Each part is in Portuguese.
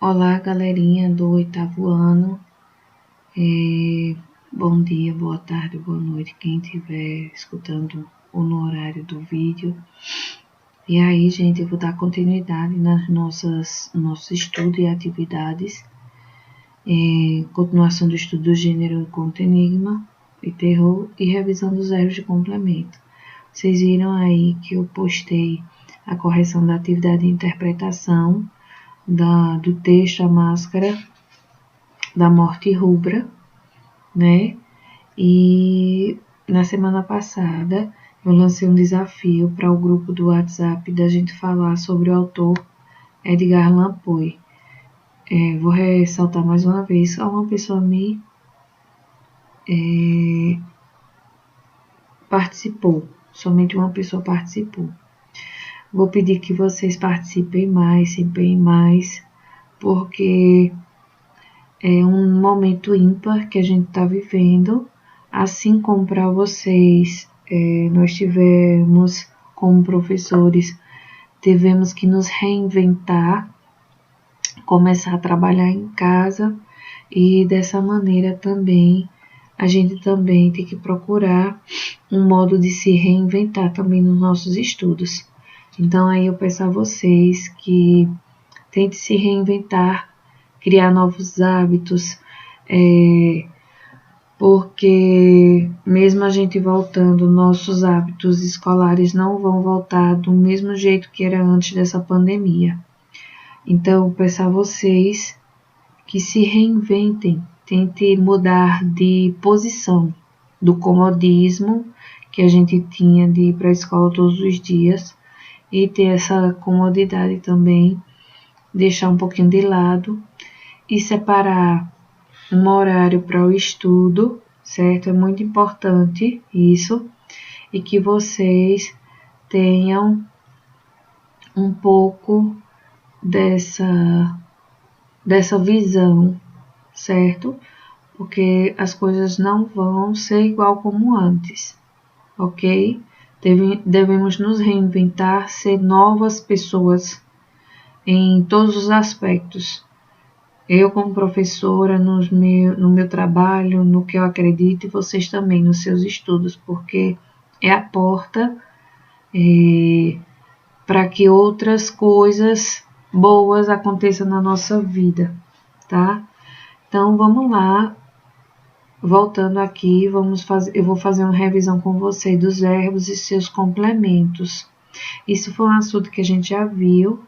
Olá, galerinha do 8º ano. Bom dia, boa tarde, boa noite, quem estiver escutando ou no horário do vídeo. E aí, gente, eu vou dar continuidade nas nossos estudos e atividades. Continuação do estudo do gênero conto enigma e terror e revisão dos erros de complemento. Vocês viram aí que eu postei a correção da atividade de interpretação do texto A Máscara da Morte Rubra, né? E na semana passada eu lancei um desafio para o grupo do WhatsApp da gente falar sobre o autor Edgar Allan Poe. Vou ressaltar mais uma vez, só uma pessoa me participou, somente uma pessoa participou. Vou pedir que vocês participem mais, se empenhem mais, porque é um momento ímpar que a gente está vivendo, assim como para vocês, nós tivemos, como professores, tivemos que nos reinventar, começar a trabalhar em casa e dessa maneira também, a gente também tem que procurar um modo de se reinventar também nos nossos estudos. Então aí eu peço a vocês que tentem se reinventar, criar novos hábitos, porque mesmo a gente voltando, nossos hábitos escolares não vão voltar do mesmo jeito que era antes dessa pandemia. Então, peço a vocês que se reinventem, tentem mudar de posição do comodismo que a gente tinha de ir para a escola todos os dias e ter essa comodidade também, deixar um pouquinho de lado e separar um horário para o estudo, certo? É muito importante isso, e que vocês tenham um pouco dessa visão, certo? Porque as coisas não vão ser igual como antes, ok? Devemos nos reinventar, ser novas pessoas em todos os aspectos. Eu, como professora, no meu trabalho, no que eu acredito, e vocês também nos seus estudos, porque é a porta para que outras coisas boas aconteçam na nossa vida, tá? Então, vamos lá. Voltando aqui, eu vou fazer uma revisão com vocês dos verbos e seus complementos. Isso foi um assunto que a gente já viu,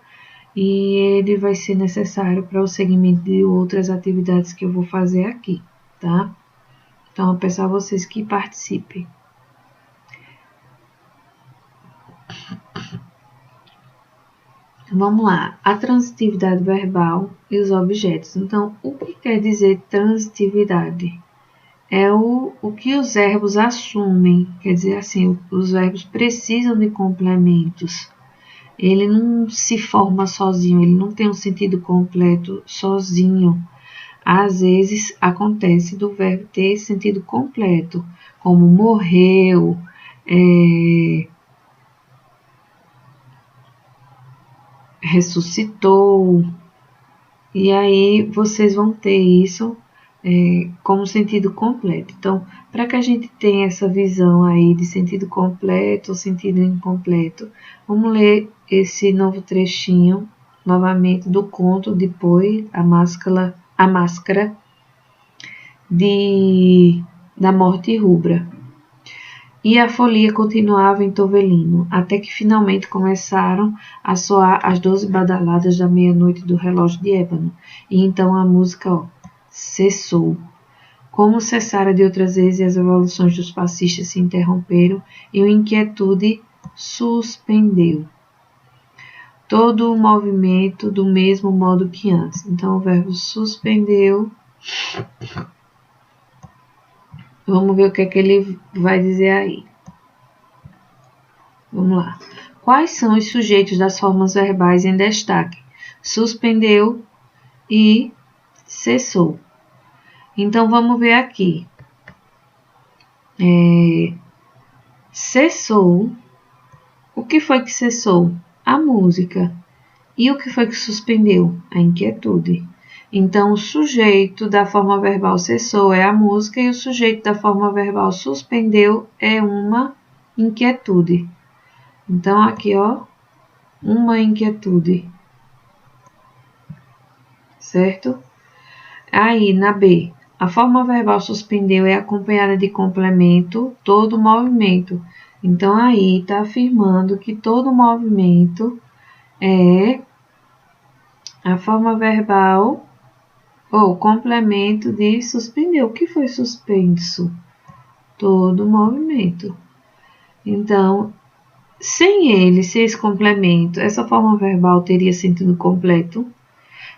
e ele vai ser necessário para o segmento de outras atividades que eu vou fazer aqui, tá? Então, eu peço a vocês que participem. Vamos lá, a transitividade verbal e os objetos. Então, o que quer dizer transitividade? É o que os verbos assumem, quer dizer assim, os verbos precisam de complementos. Ele não se forma sozinho, ele não tem um sentido completo sozinho. Às vezes acontece do verbo ter sentido completo, como morreu, ressuscitou, e aí vocês vão ter isso como sentido completo. Então, para que a gente tenha essa visão aí de sentido completo ou sentido incompleto, vamos ler esse novo trechinho novamente do conto de Poe, A Máscara da Morte Rubra. E a folia continuava em Tovelino, até que finalmente começaram a soar as 12 badaladas da meia-noite do relógio de ébano. E então a música cessou. Como cessara de outras vezes, as evoluções dos fascistas se interromperam e a inquietude suspendeu todo o movimento do mesmo modo que antes. Então, o verbo suspendeu. Vamos ver o que é que ele vai dizer aí. Vamos lá. Quais são os sujeitos das formas verbais em destaque? Suspendeu e cessou. Então, vamos ver aqui. Cessou. O que foi que cessou? A música. E o que foi que suspendeu? A inquietude. Então, o sujeito da forma verbal cessou é a música e o sujeito da forma verbal suspendeu é uma inquietude. Então, aqui, ó, uma inquietude. Certo? Aí, na B, a forma verbal suspendeu é acompanhada de complemento, todo movimento. Então, aí está afirmando que todo movimento é a forma verbal ou complemento de suspendeu. O que foi suspenso? Todo movimento. Então, sem esse complemento, essa forma verbal teria sentido completo?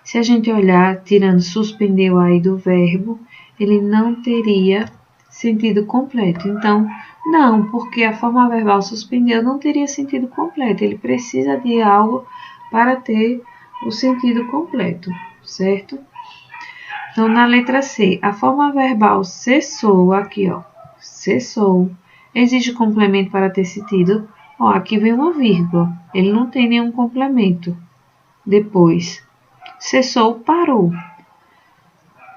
Se a gente olhar, tirando suspendeu aí do verbo, ele não teria sentido completo. Então, não, porque a forma verbal suspendeu não teria sentido completo. Ele precisa de algo para ter o sentido completo, certo? Então, na letra C, a forma verbal cessou, aqui, ó, cessou, exige complemento para ter sentido. Ó, aqui vem uma vírgula, ele não tem nenhum complemento. Depois, cessou, parou.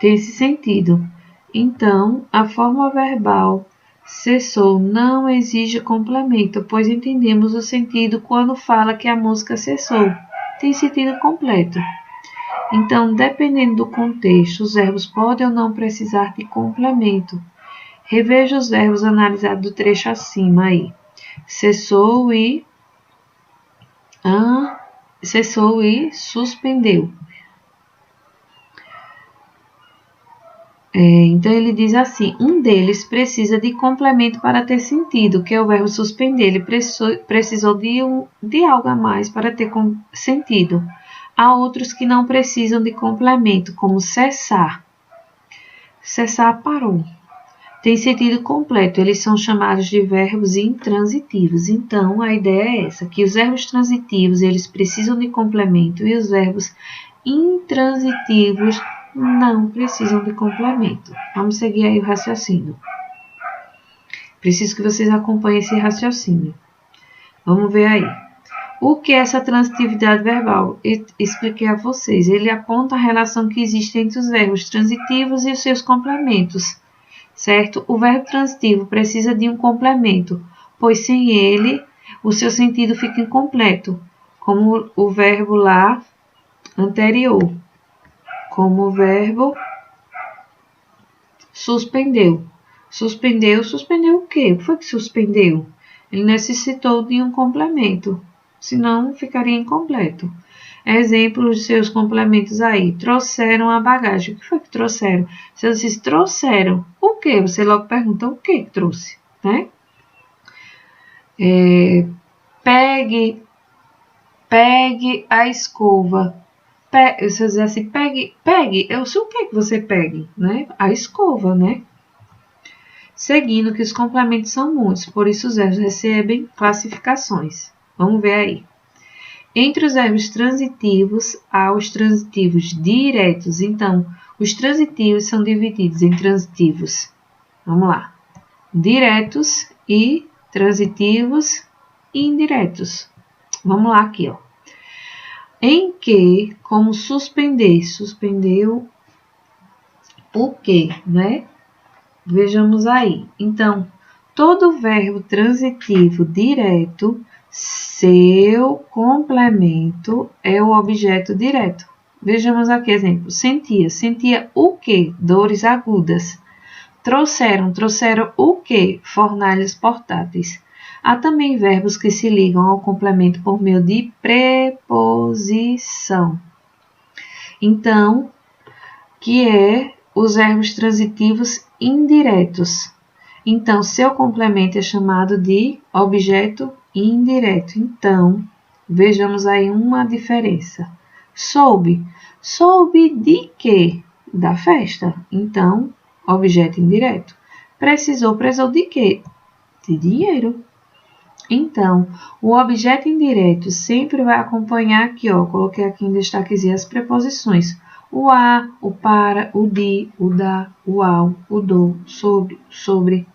Tem esse sentido. Então, a forma verbal cessou não exige complemento, pois entendemos o sentido quando fala que a música cessou. Tem sentido completo. Então, dependendo do contexto, os verbos podem ou não precisar de complemento. Reveja os verbos analisados do trecho acima aí. Cessou e suspendeu. Então, ele diz assim, um deles precisa de complemento para ter sentido, que é o verbo suspender. Ele precisou de algo a mais para ter sentido. Há outros que não precisam de complemento, como cessar. Cessar, parou. Tem sentido completo, eles são chamados de verbos intransitivos. Então, a ideia é essa, que os verbos transitivos, eles precisam de complemento e os verbos intransitivos não precisam de complemento. Vamos seguir aí o raciocínio. Preciso que vocês acompanhem esse raciocínio. Vamos ver aí. O que é essa transitividade verbal? Eu expliquei a vocês. Ele aponta a relação que existe entre os verbos transitivos e os seus complementos. Certo? O verbo transitivo precisa de um complemento, pois sem ele, o seu sentido fica incompleto, como o verbo lá anterior. Como o verbo suspendeu. Suspendeu o quê? O que foi que suspendeu? Ele necessitou de um complemento, senão ficaria incompleto. Exemplos de seus complementos aí. Trouxeram a bagagem. O que foi que trouxeram? Se vocês trouxeram, o que? Você logo pergunta o que trouxe, né? Pegue a escova. Se eu dizer assim, pegue, eu sei o que você pegue, né? A escova, né? Seguindo que os complementos são muitos, por isso os verbos recebem classificações. Vamos ver aí. Entre os verbos transitivos, há os transitivos diretos. Então, os transitivos são divididos em transitivos. Vamos lá. Diretos e transitivos indiretos. Vamos lá aqui, ó. Em que, como suspender, suspendeu o quê, né? Vejamos aí. Então, todo verbo transitivo direto, seu complemento é o objeto direto. Vejamos aqui exemplo. Sentia. Sentia o quê? Dores agudas. Trouxeram o quê? Fornalhas portáteis. Há também verbos que se ligam ao complemento por meio de preposição. Então, que é os verbos transitivos indiretos. Então, seu complemento é chamado de objeto indireto. Então, vejamos aí uma diferença. Soube. Soube de quê? Da festa. Então, objeto indireto. Precisou de quê? De dinheiro. Então, o objeto indireto sempre vai acompanhar aqui, ó, coloquei aqui em destaquezinho as preposições. O a, o para, o de, o da, o ao, o do, sobre,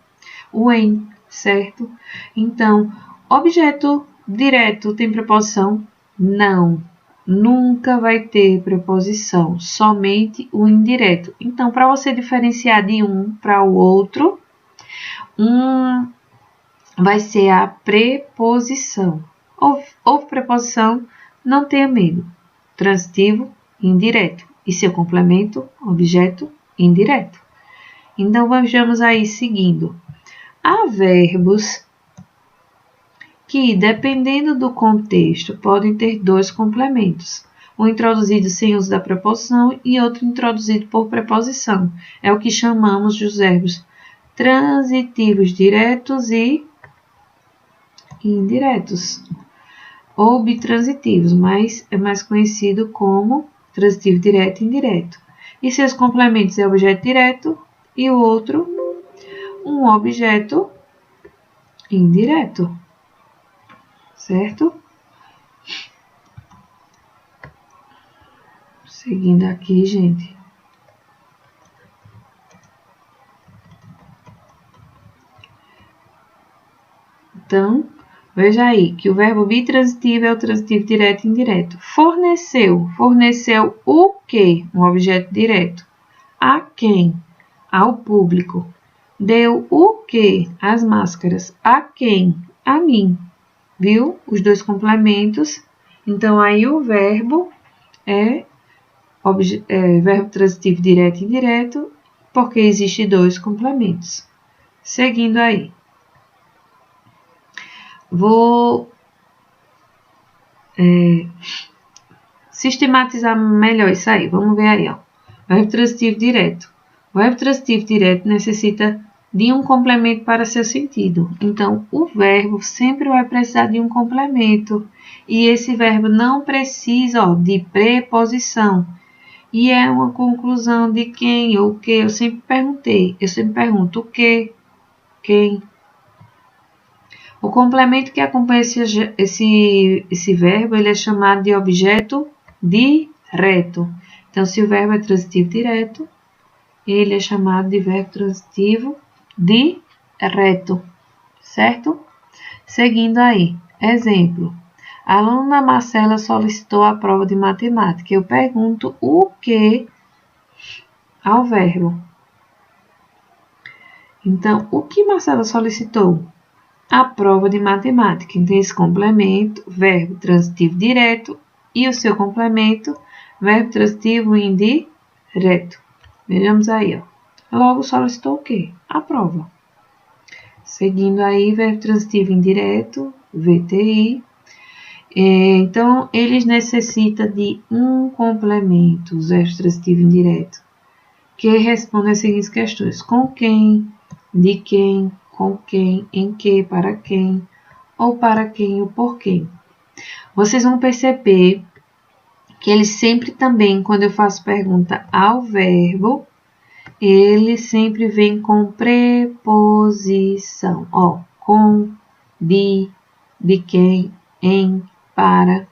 o em, certo? Então, objeto direto tem preposição? Não. nunca vai ter preposição, somente o indireto. Então, para você diferenciar de um para o outro, vai ser a preposição. Houve preposição, não tenha medo. Transitivo, indireto. E seu complemento, objeto, indireto. Então, vamos aí seguindo. Há verbos que, dependendo do contexto, podem ter dois complementos. Um introduzido sem uso da preposição e outro introduzido por preposição. É o que chamamos de os verbos transitivos diretos e indiretos. Ou bitransitivos, mas é mais conhecido como transitivo direto e indireto. E seus complementos é objeto direto e o outro um objeto indireto. Certo? Seguindo aqui, gente. Então, veja aí que o verbo bitransitivo é o transitivo direto e indireto. Forneceu. Forneceu o quê? Um objeto direto. A quem? Ao público. Deu o quê? As máscaras. A quem? A mim. Viu? Os dois complementos. Então, aí o verbo é verbo transitivo direto e indireto, porque existe dois complementos. Seguindo aí. Vou sistematizar melhor isso aí. Vamos ver aí, ó. Verbo transitivo direto. O verbo transitivo direto necessita de um complemento para seu sentido. Então, o verbo sempre vai precisar de um complemento. E esse verbo não precisa, ó, de preposição. E é uma conclusão de quem ou o que. Eu sempre pergunto o que, quem. O complemento que acompanha esse verbo, ele é chamado de objeto direto. Então, se o verbo é transitivo direto, ele é chamado de verbo transitivo direto, certo? Seguindo aí, exemplo. A aluna Marcela solicitou a prova de matemática. Eu pergunto o que ao verbo. Então, o que Marcela solicitou? A prova de matemática. Então, esse complemento, verbo transitivo direto, e o seu complemento, verbo transitivo indireto. Vejamos aí, ó. Logo, solicitou o quê? A prova. Seguindo aí, verbo transitivo indireto, VTI. Então, eles necessitam de um complemento, os verbos transitivo indireto, que responde as seguintes questões. Com quem, de quem, com quem, em que, para quem, ou para quem ou por quem. Vocês vão perceber que ele sempre também, quando eu faço pergunta ao verbo, ele sempre vem com preposição. Ó, com, de quem, em, para,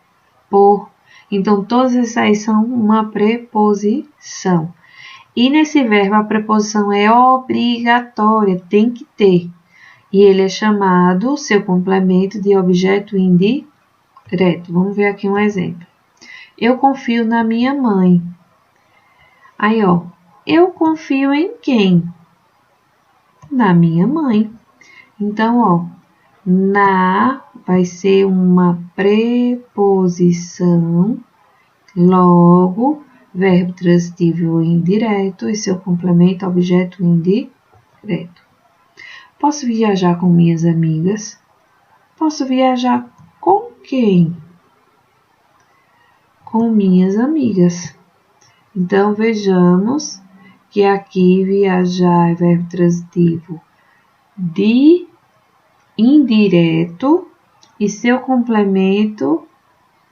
por. Então, todas essas aí são uma preposição. E nesse verbo, a preposição é obrigatória, tem que ter. E ele é chamado, seu complemento, de objeto indireto. Vamos ver aqui um exemplo. Eu confio na minha mãe. Aí, ó. Eu confio em quem? Na minha mãe. Então, ó. Na vai ser uma preposição. Logo, verbo transitivo indireto e seu complemento, objeto indireto. Posso viajar com minhas amigas? Posso viajar com quem? Com minhas amigas. Então, vejamos que aqui viajar é verbo transitivo de indireto e seu complemento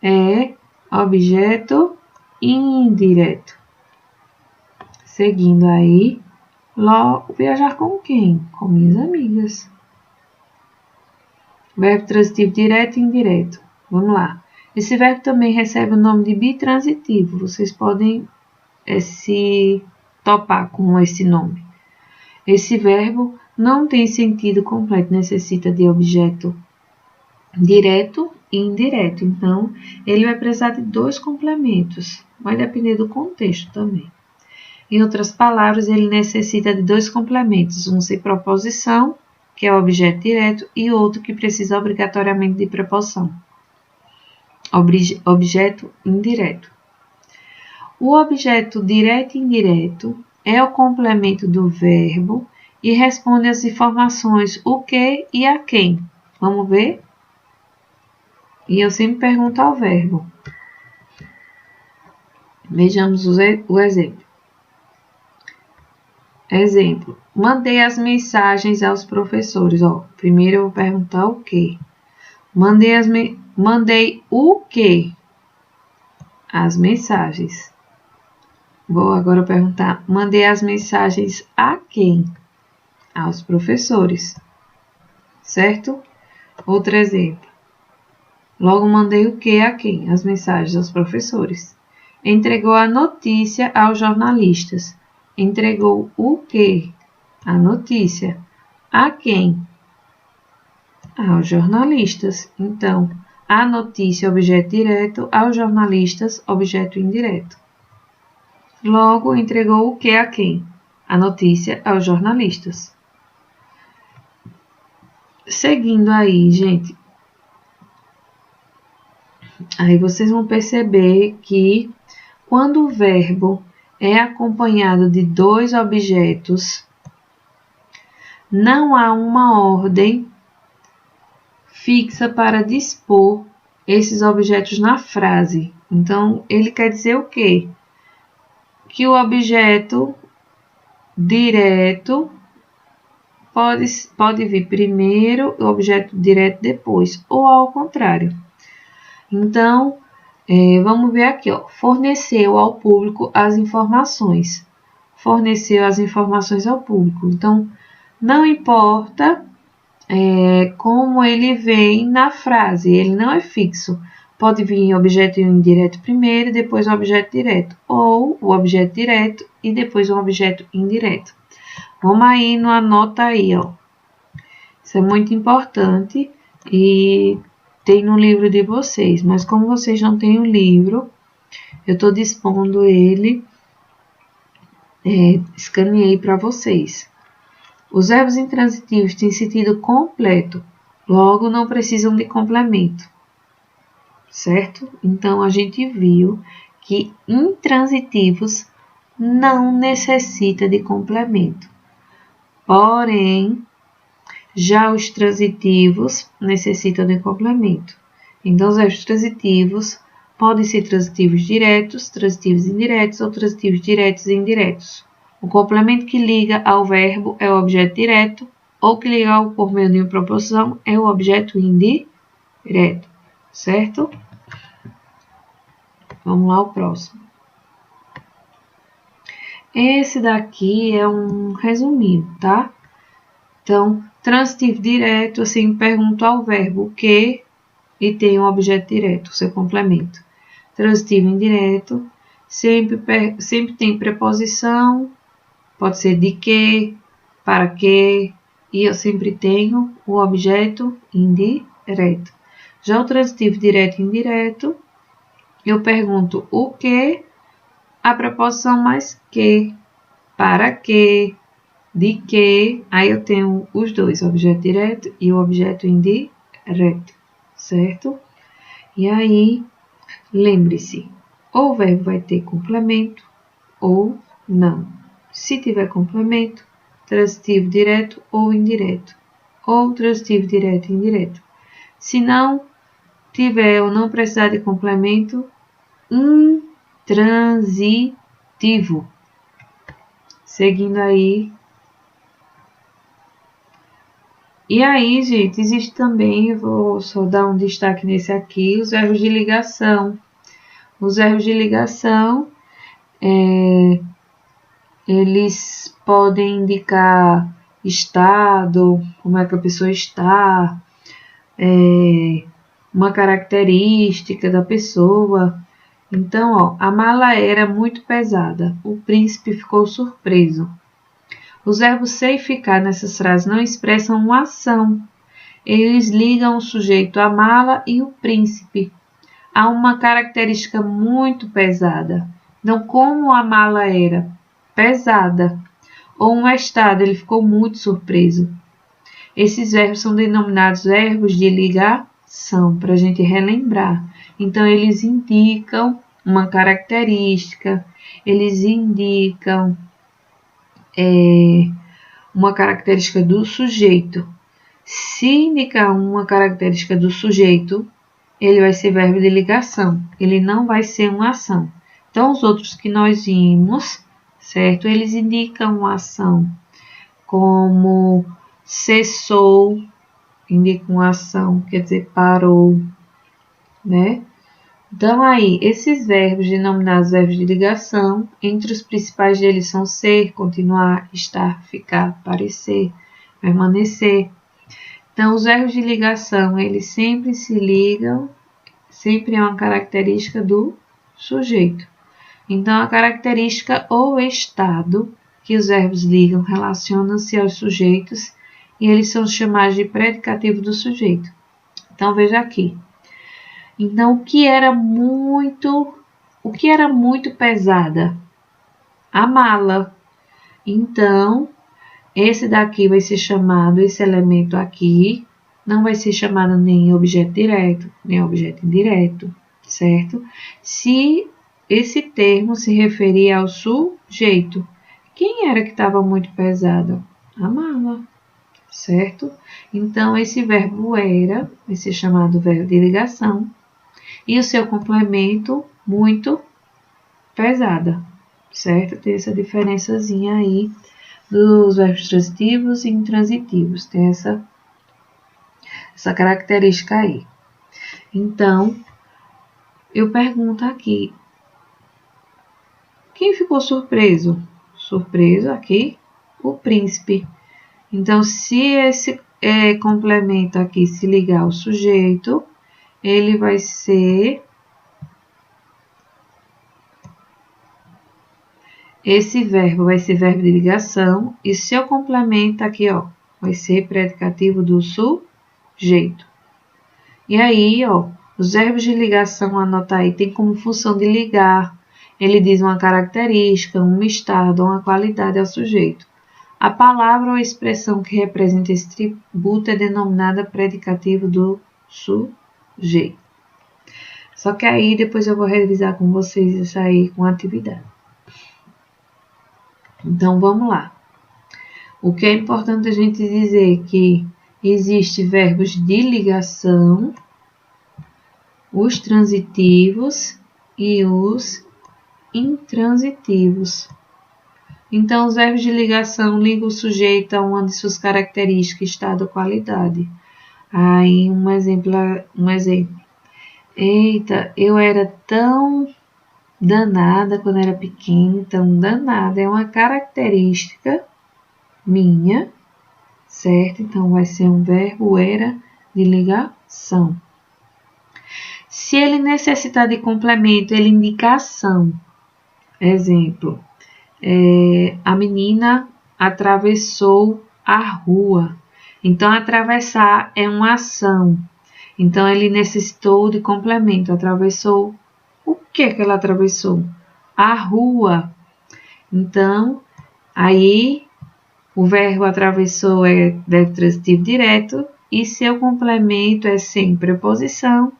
é objeto indireto. Seguindo aí, logo, viajar com quem? Com minhas amigas. Verbo transitivo direto e indireto. Vamos lá. Esse verbo também recebe o nome de bitransitivo. Vocês podem se topar com esse nome. Esse verbo não tem sentido completo, necessita de objeto direto indireto. Então, ele vai precisar de 2 complementos. Vai depender do contexto também. Em outras palavras, ele necessita de 2 complementos. Um sem proposição, que é o objeto direto, e outro que precisa obrigatoriamente de preposição. Objeto indireto. O objeto direto e indireto é o complemento do verbo e responde às informações o que e a quem. Vamos ver? E eu sempre pergunto ao verbo. Vejamos o exemplo. Exemplo. Mandei as mensagens aos professores. Primeiro eu vou perguntar o que. Mandei o que? As mensagens. Vou agora perguntar. Mandei as mensagens a quem? Aos professores. Certo? Outro exemplo. Logo mandei o que a quem? As mensagens aos professores. Entregou a notícia aos jornalistas. Entregou o que? A notícia. A quem? Aos jornalistas. Então, a notícia, objeto direto, aos jornalistas, objeto indireto. Logo, entregou o que a quem? A notícia aos jornalistas. Seguindo aí, gente. Aí vocês vão perceber que quando o verbo é acompanhado de 2 objetos, não há uma ordem fixa para dispor esses objetos na frase. Então, ele quer dizer o quê? Que o objeto direto pode vir primeiro, o objeto direto depois, ou ao contrário. Então, vamos ver aqui, forneceu ao público as informações. Forneceu as informações ao público. Então, não importa como ele vem na frase, ele não é fixo. Pode vir objeto indireto primeiro, depois o objeto direto, ou o objeto direto e depois o objeto indireto. Vamos aí, anota aí, Isso é muito importante e tem no livro de vocês, mas como vocês não têm o livro, eu estou dispondo ele, escaneei para vocês. Os verbos intransitivos têm sentido completo, logo não precisam de complemento, certo? Então, a gente viu que intransitivos não necessitam de complemento. Porém, já os transitivos necessitam de complemento. Então, os verbos transitivos podem ser transitivos diretos, transitivos indiretos ou transitivos diretos e indiretos. O complemento que liga ao verbo é o objeto direto, ou que liga ao por meio de uma proposição é o objeto indireto, certo? Vamos lá ao próximo. Esse daqui é um resuminho, tá? Então, transitivo direto, assim, pergunto ao verbo o que e tem um objeto direto, seu complemento. Transitivo indireto, sempre tem preposição, pode ser de que, para que, e eu sempre tenho o objeto indireto. Já o transitivo direto e indireto, eu pergunto o que, a preposição mais que, para que, de que, aí eu tenho os dois, o objeto direto e o objeto indireto, certo? E aí, lembre-se, ou o verbo vai ter complemento ou não. Se tiver complemento, transitivo direto ou indireto, ou transitivo direto e indireto. Se não tiver ou não precisar de complemento, intransitivo. Seguindo aí. E aí, gente, existe também, eu vou só dar um destaque nesse aqui, os verbos de ligação. Os verbos de ligação, eles podem indicar estado, como é que a pessoa está, uma característica da pessoa. Então, a mala era muito pesada. O príncipe ficou surpreso. Os verbos ser e ficar nessas frases não expressam uma ação. eles ligam o sujeito à mala e o príncipe. Há uma característica muito pesada. Então, como a mala era pesada, ou um estado, ele ficou muito surpreso. Esses verbos são denominados verbos de ligação, para a gente relembrar. Então, eles indicam uma característica, eles indicam uma característica do sujeito. Se indicar uma característica do sujeito, ele vai ser verbo de ligação, ele não vai ser uma ação. Então, os outros que nós vimos, certo? Eles indicam uma ação, como cessou, indica uma ação, quer dizer, parou, né? Então, aí, esses verbos denominados verbos de ligação, entre os principais deles são ser, continuar, estar, ficar, parecer, permanecer. Então, os verbos de ligação, eles sempre se ligam, sempre é uma característica do sujeito. Então, a característica ou estado que os verbos ligam relacionam-se aos sujeitos e eles são chamados de predicativo do sujeito. Então, veja aqui. Então, o que era muito pesada? A mala. Então, esse daqui vai ser chamado, esse elemento aqui, não vai ser chamado nem objeto direto, nem objeto indireto, certo? Se esse termo se referir ao sujeito, quem era que estava muito pesada? A mala, certo? Então, esse verbo era, vai ser chamado verbo de ligação, e o seu complemento, muito pesada, certo? Tem essa diferençazinha aí dos verbos transitivos e intransitivos, tem essa característica aí. Então, eu pergunto aqui, quem ficou surpreso? Surpreso aqui, o príncipe. Então, se esse complemento aqui se ligar ao sujeito, ele vai ser esse verbo vai ser verbo de ligação e seu complemento aqui, ó, vai ser predicativo do sujeito. E aí, ó, os verbos de ligação, anota aí, tem como função de ligar. Ele diz uma característica, um estado, uma qualidade ao sujeito. A palavra ou expressão que representa esse tributo é denominada predicativo do sujeito. Só que aí, depois eu vou revisar com vocês isso aí com atividade. Então, vamos lá. O que é importante a gente dizer é que existem verbos de ligação, os transitivos e os intransitivos. Então, os verbos de ligação ligam o sujeito a uma de suas características, estado ou qualidade. Aí, um exemplo. Eita, eu era tão danada quando era pequena, tão danada. É uma característica minha, certo? Então, vai ser um verbo era de ligação. Se ele necessitar de complemento, ele indica ação. Exemplo, a menina atravessou a rua. Então, atravessar é uma ação. Então, ele necessitou de complemento. Atravessou. O que ela atravessou? A rua. Então, aí, o verbo atravessou é verbo transitivo direto e seu complemento é sem preposição.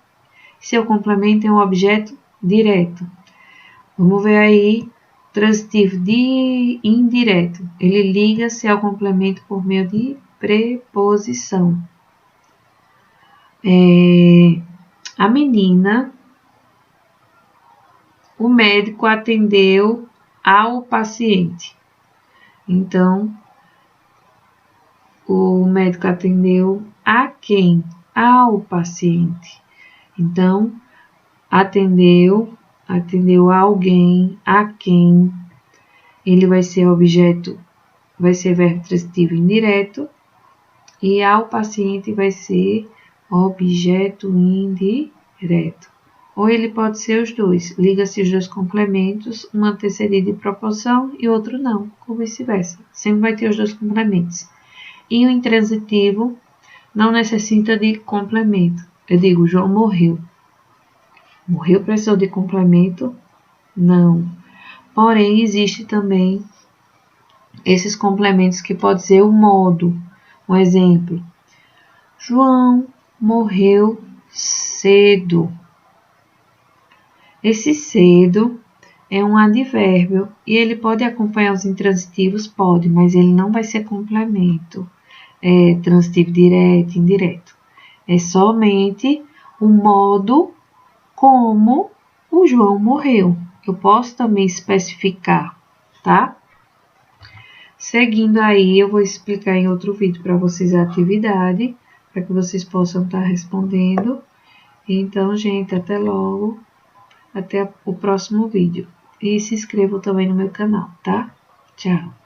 Seu complemento é um objeto direto. Vamos ver aí, transitivo de indireto. Ele liga-se ao complemento por meio de preposição. A menina, o médico atendeu ao paciente. Então, o médico atendeu a quem? Ao paciente. Então, atendeu a alguém, a quem. Ele vai ser objeto, vai ser verbo transitivo indireto. E ao paciente vai ser objeto indireto. Ou ele pode ser os dois. Liga-se os dois complementos, um antecedido de proposição e outro não, ou vice-versa. Sempre vai ter os dois complementos. E o intransitivo não necessita de complemento. Eu digo, João morreu. Morreu, precisou de complemento? Não. Porém, existe também esses complementos que pode ser o modo. Um exemplo. João morreu cedo. Esse cedo é um advérbio e ele pode acompanhar os intransitivos? Pode, mas ele não vai ser complemento. É transitivo direto, indireto. É somente o modo como o João morreu. Eu posso também especificar, tá? Seguindo aí, eu vou explicar em outro vídeo para vocês a atividade, para que vocês possam estar respondendo. Então, gente, até logo. Até o próximo vídeo. E se inscrevam também no meu canal, tá? Tchau!